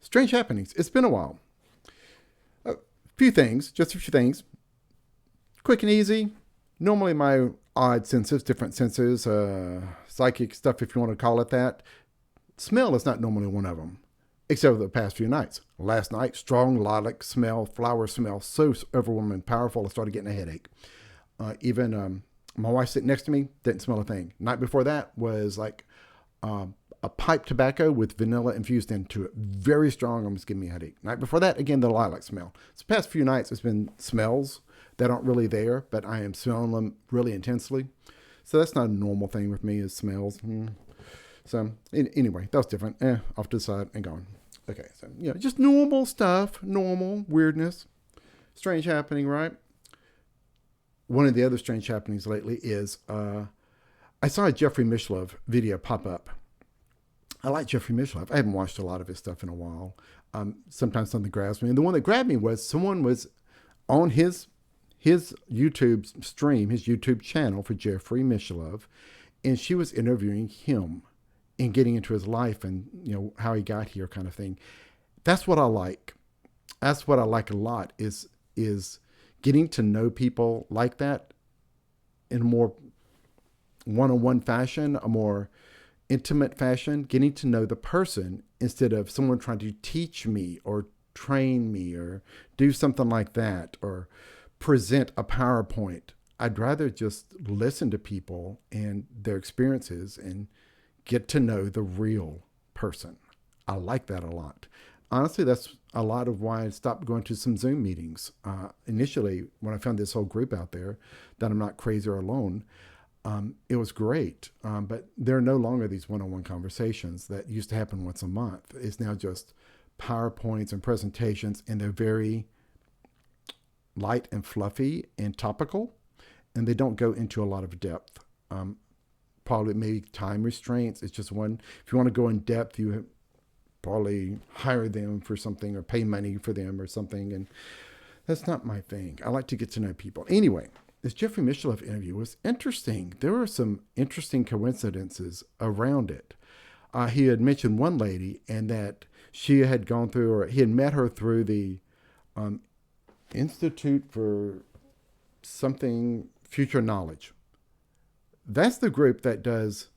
Strange happenings. It's been a while. A few things, just a few things. Quick and easy. Normally, my odd senses, different senses, psychic stuff, if you want to call it that. Smell is not normally one of them, except for the past few nights. Last night, strong lilac smell, flower smell, so overwhelming, powerful. I started getting a headache. Even my wife sitting next to me didn't smell a thing. Night before that was like a pipe tobacco with vanilla infused into it. Very strong, almost giving me a headache. Night before that, again, the lilac smell. So the past few nights, it's been smells that aren't really there, but I am smelling them really intensely. So that's not a normal thing with me is smells. So anyway, that was different. Off to the side and gone. Okay, so, just normal stuff, normal weirdness. Strange happening, right? One of the other strange happenings lately is I saw a Jeffrey Mishlove video pop up. I like Jeffrey Mishlove. I haven't watched a lot of his stuff in a while. Sometimes something grabs me. And the one that grabbed me was someone was on his YouTube stream, his YouTube channel for Jeffrey Mishlove, and she was interviewing him and getting into his life and how he got here, kind of thing. That's what I like. That's what I like a lot is getting to know people like that in a more one-on-one fashion, a more intimate fashion, getting to know the person instead of someone trying to teach me or train me or do something like that or present a PowerPoint. I'd rather just listen to people and their experiences and get to know the real person. I like that a lot. Honestly, that's a lot of why I stopped going to some Zoom meetings. Initially, when I found this whole group out there, that I'm not crazy or alone, it was great. But there are no longer these one-on-one conversations that used to happen once a month. It's now just PowerPoints and presentations, and they're very light and fluffy and topical, and they don't go into a lot of depth. Probably maybe time restraints. It's just one. If you want to go in depth, you probably hire them for something or pay money for them or something. And that's not my thing. I like to get to know people. Anyway, this Jeffrey Mishlove interview was interesting. There were some interesting coincidences around it. He had mentioned one lady and that she had gone through, or he had met her through the Institute for something Future Knowledge. That's the group that does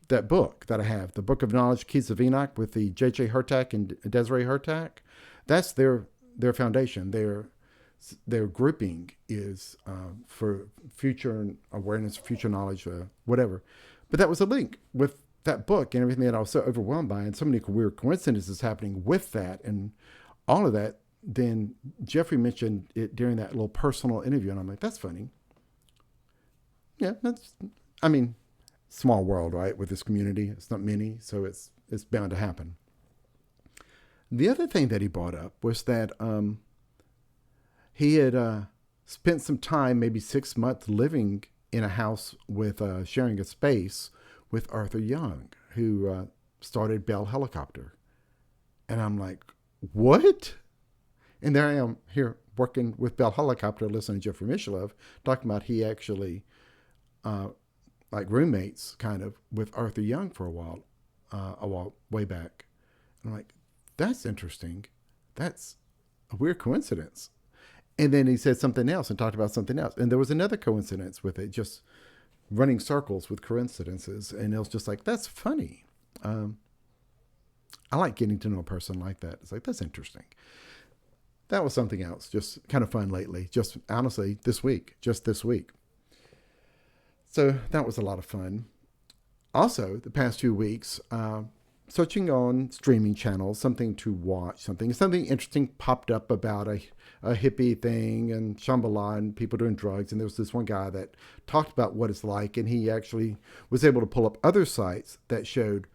that book that I have, the Book of Knowledge, Keys of Enoch, with the J.J. Hurtak and Desiree Hurtak. That's their foundation. Their grouping is for future awareness, future knowledge, whatever. But that was a link with that book and everything that I was so overwhelmed by, and so many weird coincidences happening with that and all of that. Then Jeffrey mentioned it during that little personal interview, and I'm like, that's funny. Yeah, small world, right? With this community, it's not many, so it's bound to happen. The other thing that he brought up was that he had spent some time, maybe 6 months, living in a house with sharing a space with Arthur Young, who started Bell Helicopter. And I'm like, what? And there I am here working with Bell Helicopter, listening to Jeffrey Mishlove, talking about he actually like roommates kind of with Arthur Young for a while way back. And I'm like, that's interesting. That's a weird coincidence. And then he said something else and talked about something else. And there was another coincidence with it, just running circles with coincidences. And it was just like, that's funny. I like getting to know a person like that. It's like, that's interesting. That was something else, just kind of fun lately. Just honestly, this week. So that was a lot of fun. Also, the past 2 weeks, searching on streaming channels, something to watch, something interesting popped up about a hippie thing and Shambhala and people doing drugs. And there was this one guy that talked about what it's like, and he actually was able to pull up other sites that showed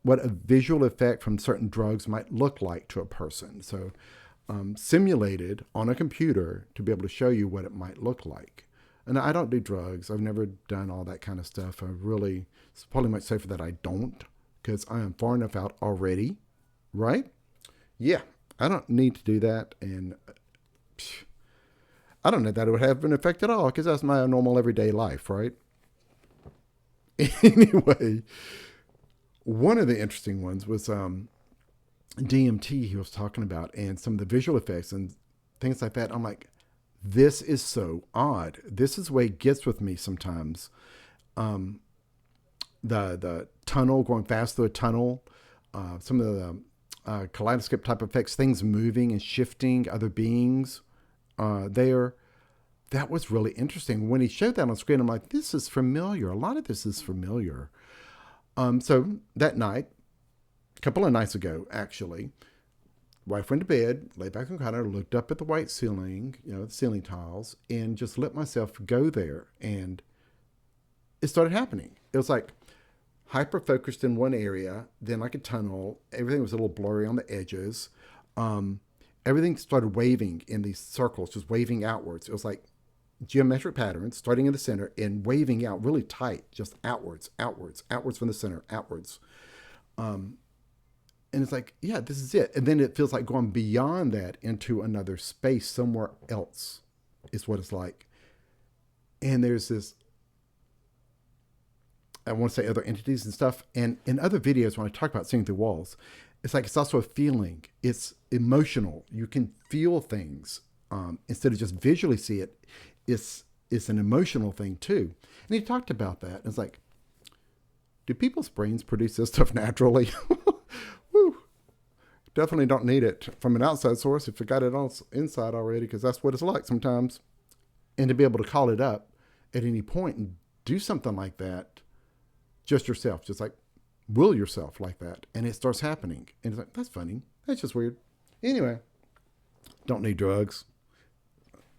what a visual effect from certain drugs might look like to a person. So simulated on a computer to be able to show you what it might look like. And I don't do drugs. I've never done all that kind of stuff. It's probably much safer that I don't, because I am far enough out already, right? Yeah, I don't need to do that. And I don't know that it would have an effect at all, because that's my normal everyday life, right? Anyway, one of the interesting ones was DMT he was talking about and some of the visual effects and things like that. I'm like, this is so odd. This is the way it gets with me sometimes. Um, the tunnel, going fast through a tunnel, some of the kaleidoscope type effects, things moving and shifting, other beings there. That was really interesting. When he showed that on screen, I'm like, this is familiar. A lot of this is familiar. So that night, a couple of nights ago, actually, wife went to bed, lay back on the counter, looked up at the white ceiling, the ceiling tiles, and just let myself go there. And it started happening. It was like hyper focused in one area, then like a tunnel. Everything was a little blurry on the edges. Everything started waving in these circles, just waving outwards. It was like geometric patterns starting in the center and waving out really tight, just outwards, outwards, outwards from the center, outwards. And it's like, yeah, this is it. And then it feels like going beyond that into another space somewhere else is what it's like. And there's this, I want to say other entities and stuff. And in other videos, when I talk about seeing through walls, it's like it's also a feeling. It's emotional. You can feel things instead of just visually see it. It's an emotional thing too. And he talked about that. And it's like, do people's brains produce this stuff naturally? Woo. Definitely don't need it from an outside source if you got it on inside already, because that's what it's like sometimes. And to be able to call it up at any point and do something like that, just yourself, just like will yourself like that, and it starts happening. And it's like, that's funny. That's just weird. Anyway, don't need drugs.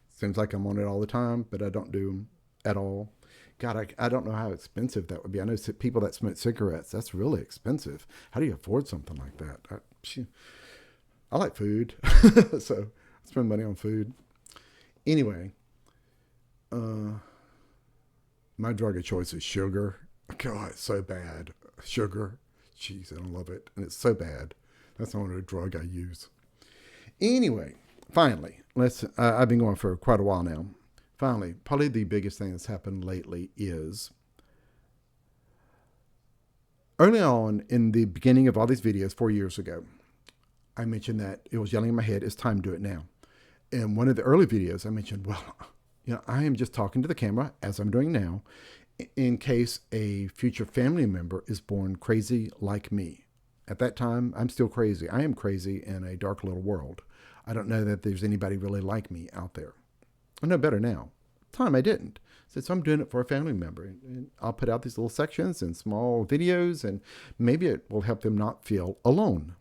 Seems like I'm on it all the time, but I don't do them at all. God, I don't know how expensive that would be. I know people that smoke cigarettes, that's really expensive. How do you afford something like that? I like food, so I spend money on food. Anyway, my drug of choice is sugar. God, it's so bad. Sugar. Jeez, I don't love it. And it's so bad. That's the only drug I use. Anyway, finally, I've been going for quite a while now. Finally, probably the biggest thing that's happened lately is early on in the beginning of all these videos 4 years ago, I mentioned that it was yelling in my head, it's time to do it now. In one of the early videos, I mentioned, well, I am just talking to the camera as I'm doing now in case a future family member is born crazy like me. At that time, I'm still crazy. I am crazy in a dark little world. I don't know that there's anybody really like me out there. I know better now. Time I didn't. So I'm doing it for a family member. And I'll put out these little sections and small videos, and maybe it will help them not feel alone.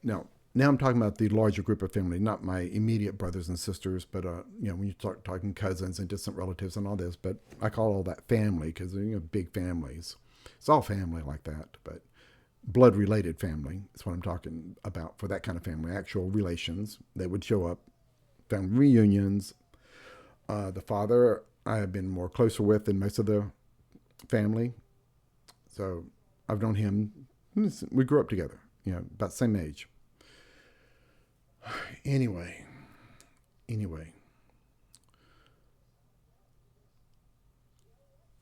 Now I'm talking about the larger group of family, not my immediate brothers and sisters, but when you start talking cousins and distant relatives and all this, but I call all that family because they're big families. It's all family like that, but blood-related family is what I'm talking about for that kind of family, actual relations that would show up, family reunions. The father I have been more closer with than most of the family, so I've known him. We grew up together, about the same age. Anyway,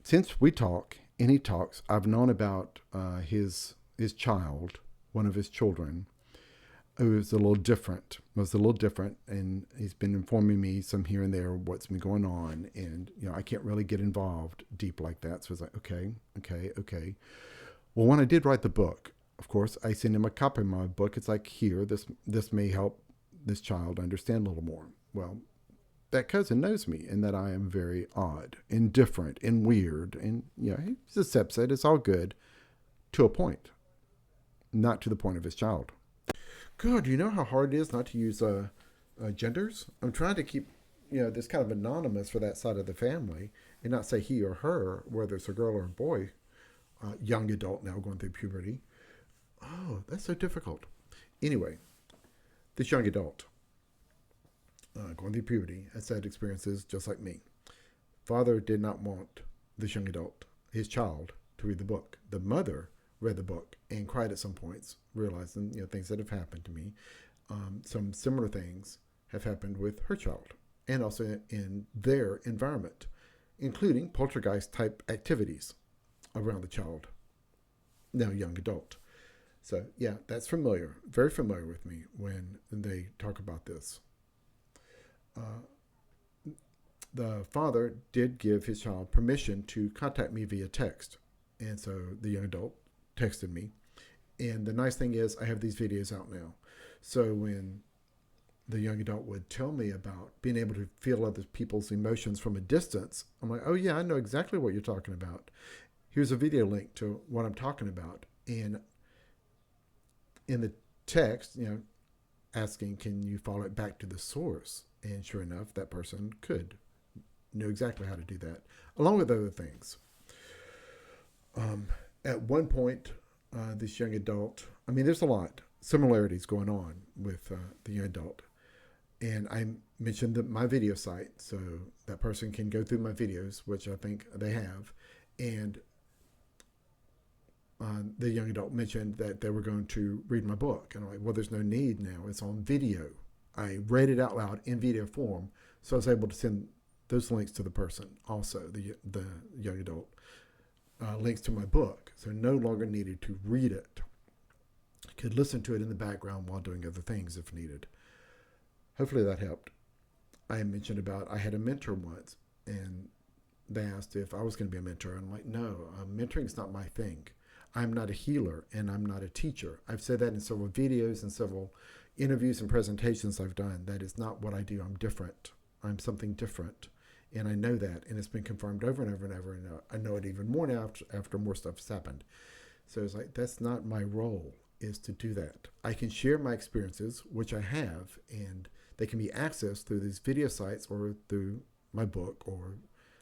since we talk and he talks, I've known about his child, one of his children, who was a little different, and he's been informing me some here and there what's been going on, and I can't really get involved deep like that. So it's like, okay. Well, when I did write the book, of course, I sent him a copy of my book. It's like, here, this may help this child understand a little more. Well, that cousin knows me and that I am very odd and different and weird, and he accepts it. It's all good to a point, not to the point of his child. God, do you know how hard it is not to use genders? I'm trying to keep this kind of anonymous for that side of the family and not say he or her, whether it's a girl or a boy, young adult now going through puberty. Oh, that's so difficult. Anyway, this young adult going through puberty has had experiences just like me. Father did not want this young adult, his child, to read the book. The mother read the book and cried at some points, realizing things that have happened to me. Some similar things have happened with her child and also in their environment, including poltergeist type activities around the child, now young adult. So yeah, that's familiar, very familiar with me when they talk about this. Uh, the father did give his child permission to contact me via text, and so the young adult texted me. And the nice thing is, I have these videos out now. So when the young adult would tell me about being able to feel other people's emotions from a distance, I'm like, oh yeah, I know exactly what you're talking about. Here's a video link to what I'm talking about. And in the text, asking, can you follow it back to the source? And sure enough, that person knew exactly how to do that, along with other things. At one point, this young adult, I mean, there's a lot similarities going on with the young adult. And I mentioned my video site, so that person can go through my videos, which I think they have. And the young adult mentioned that they were going to read my book. And I'm like, well, there's no need now. It's on video. I read it out loud in video form, so I was able to send those links to the person also, the young adult. Links to my book, so no longer needed to read it. Could listen to it in the background while doing other things if needed. Hopefully that helped. I mentioned about I had a mentor once, and they asked if I was going to be a mentor. I'm like, no, mentoring is not my thing. I'm not a healer, and I'm not a teacher. I've said that in several videos and several interviews and presentations I've done. That is not what I do. I'm different. I'm something different. And I know that, and it's been confirmed over and over and over, and I know it even more now after more stuff has happened. So it's like, that's not my role, is to do that. I can share my experiences, which I have, and they can be accessed through these video sites or through my book or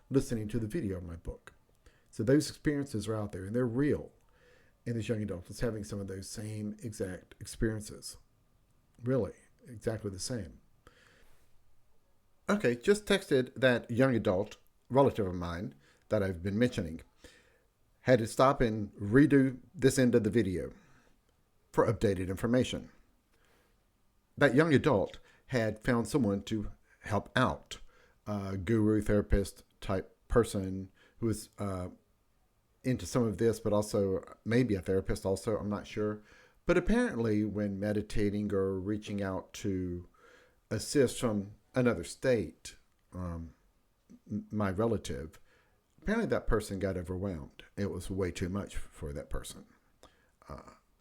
listening to the video of my book. So those experiences are out there, and they're real. And this young adult is having some of those same exact experiences. Really, exactly the same. Okay, just texted that young adult relative of mine that I've been mentioning. Had to stop and redo this end of the video for updated information. That young adult had found someone to help out, a guru, therapist type person who was into some of this, but also maybe a therapist also, I'm not sure. But apparently when meditating or reaching out to assist from another state, my relative, apparently that person got overwhelmed. It was way too much for that person,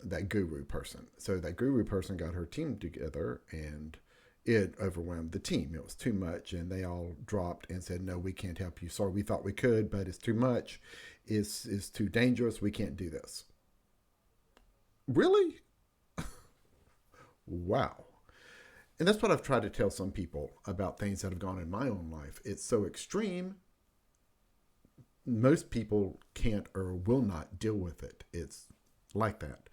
that guru person. So that guru person got her team together, and it overwhelmed the team. It was too much, and they all dropped and said, no, we can't help you. Sorry, we thought we could, but it's too much. It's too dangerous. We can't do this. Really? Wow. And that's what I've tried to tell some people about things that have gone in my own life. It's so extreme, most people can't or will not deal with it. It's like that.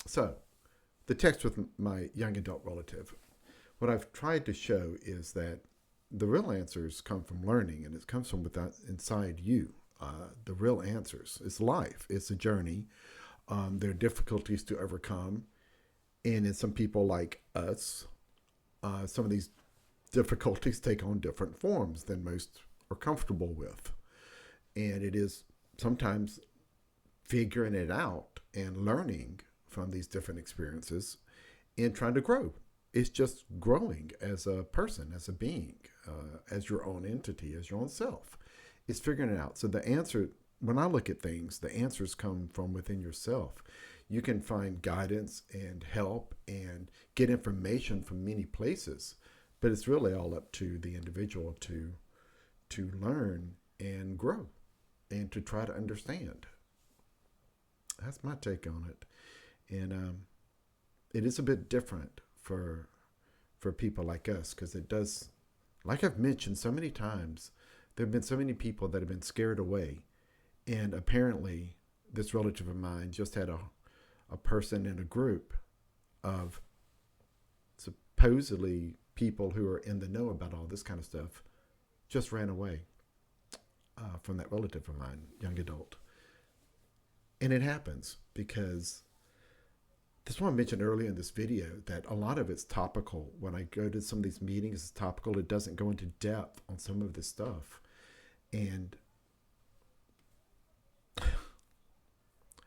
So, the text with my young adult relative, what I've tried to show is that the real answers come from learning, and it comes from within inside you. The real answers. It's life. It's a journey. There are difficulties to overcome. And in some people like us, some of these difficulties take on different forms than most are comfortable with. And it is sometimes figuring it out and learning from these different experiences and trying to grow. It's just growing as a person, as a being, as your own entity, as your own self. It's figuring it out. So the answer, when I look at things, the answers come from within yourself. You can find guidance and help and get information from many places, but it's really all up to the individual to learn and grow and to try to understand. That's my take on it. And it is a bit different for people like us, because it does, like I've mentioned so many times, there have been so many people that have been scared away. And apparently this relative of mine just had a person in a group of supposedly people who are in the know about all this kind of stuff, just ran away from that relative of mine, young adult. And it happens because that's what I mentioned earlier in this video, that a lot of it's topical. When I go to some of these meetings, it's topical. It doesn't go into depth on some of this stuff. And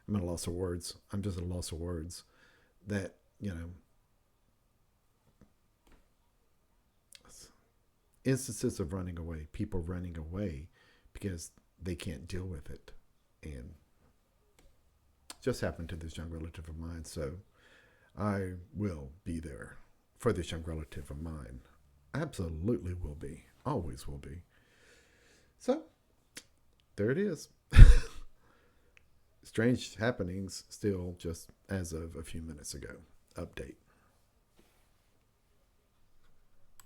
I'm at a loss of words. I'm just at a loss of words. That, instances of running away, people running away because they can't deal with it. And just happened to this young relative of mine. So I will be there for this young relative of mine. Absolutely will be. Always will be. So there it is. Strange happenings still just as of a few minutes ago. Update.